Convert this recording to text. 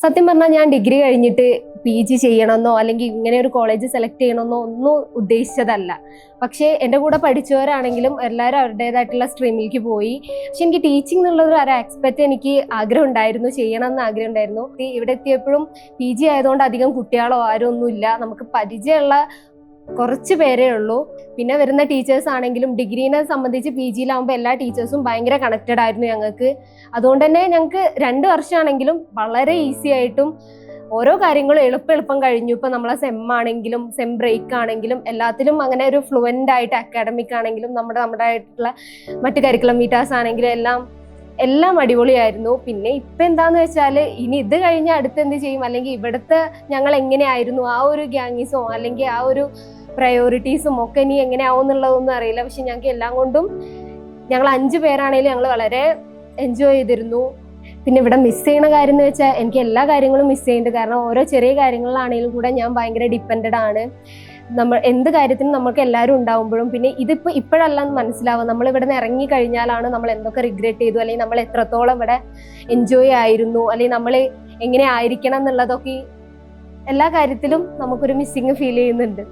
സത്യം പറഞ്ഞാൽ ഞാൻ ഡിഗ്രി കഴിഞ്ഞിട്ട് PG ചെയ്യണമെന്നോ അല്ലെങ്കിൽ ഇങ്ങനെ ഒരു കോളേജ് സെലക്ട് ചെയ്യണമെന്നോ ഒന്നും ഉദ്ദേശിച്ചതല്ല. പക്ഷേ എൻ്റെ കൂടെ പഠിച്ചവരാണെങ്കിലും എല്ലാവരും അവരുടേതായിട്ടുള്ള സ്ട്രീമിലേക്ക് പോയി. പക്ഷെ എനിക്ക് ടീച്ചിങ് എന്നുള്ളൊരു ആസ്പെക്ട് എനിക്ക് ആഗ്രഹം ഉണ്ടായിരുന്നു, ചെയ്യണം എന്ന് ആഗ്രഹം ഉണ്ടായിരുന്നു. ഇവിടെ എത്തിയപ്പോഴും PG ആയതുകൊണ്ട് അധികം കുട്ടികളോ ആരും ഒന്നുമില്ല. നമുക്ക് പരിചയമുള്ള കുറച്ച് പേരേ ഉള്ളൂ. പിന്നെ വരുന്ന ടീച്ചേഴ്സ് ആണെങ്കിലും ഡിഗ്രീനെ സംബന്ധിച്ച് PGയിലാവുമ്പോൾ എല്ലാ ടീച്ചേഴ്സും ഭയങ്കര കണക്റ്റഡ് ആയിരുന്നു ഞങ്ങൾക്ക്. അതുകൊണ്ട് തന്നെ ഞങ്ങൾക്ക് 2 വർഷമാണെങ്കിലും വളരെ ഈസി ആയിട്ടും ഓരോ കാര്യങ്ങളും എളുപ്പം കഴിഞ്ഞു. ഇപ്പം നമ്മളെ സെം ആണെങ്കിലും സെം ബ്രേക്ക് ആണെങ്കിലും എല്ലാത്തിലും അങ്ങനെ ഒരു ഫ്ലുവൻ്റ് ആയിട്ട് അക്കാഡമിക് ആണെങ്കിലും നമ്മുടെ ആയിട്ടുള്ള മറ്റ് കരിക്കുലം മീറ്റേഴ്സ് ആണെങ്കിലും എല്ലാം അടിപൊളിയായിരുന്നു. പിന്നെ ഇപ്പം എന്താന്ന് വെച്ചാൽ ഇനി ഇത് കഴിഞ്ഞ് അടുത്ത് എന്ത് ചെയ്യും, അല്ലെങ്കിൽ ഇവിടുത്തെ ഞങ്ങൾ എങ്ങനെയായിരുന്നു ആ ഒരു ഗ്യാങ്ങീസോ അല്ലെങ്കിൽ ആ ഒരു പ്രയോറിറ്റീസും ഒക്കെ ഇനി എങ്ങനെയാവും എന്നുള്ളതൊന്നും അറിയില്ല. പക്ഷെ ഞങ്ങൾക്ക് എല്ലാം കൊണ്ടും ഞങ്ങൾ 5 പേരാണെങ്കിലും ഞങ്ങൾ വളരെ എൻജോയ് ചെയ്തിരുന്നു. പിന്നെ ഇവിടെ മിസ് ചെയ്യുന്ന കാര്യം എന്ന് വെച്ചാൽ എനിക്ക് എല്ലാ കാര്യങ്ങളും മിസ് ചെയ്യുന്നുണ്ട്. കാരണം ഓരോ ചെറിയ കാര്യങ്ങളിലാണെങ്കിലും കൂടെ ഞാൻ ഭയങ്കര ഡിപ്പെൻഡഡ് ആണ്. നമ്മൾ എന്ത് കാര്യത്തിനും നമുക്ക് എല്ലാവരും ഉണ്ടാവുമ്പോഴും പിന്നെ ഇപ്പോഴല്ല മനസ്സിലാവുക. നമ്മൾ ഇവിടെ നിന്ന് ഇറങ്ങി കഴിഞ്ഞാലാണ് നമ്മൾ എന്തൊക്കെ റിഗ്രറ്റ് ചെയ്തു, അല്ലെങ്കിൽ നമ്മൾ എത്രത്തോളം ഇവിടെ എൻജോയ് ആയിരുന്നു, അല്ലെങ്കിൽ നമ്മൾ എങ്ങനെ ആയിരിക്കണം എന്നുള്ളതൊക്കെ എല്ലാ കാര്യത്തിലും നമുക്കൊരു മിസ്സിങ് ഫീൽ ചെയ്യുന്നുണ്ട്.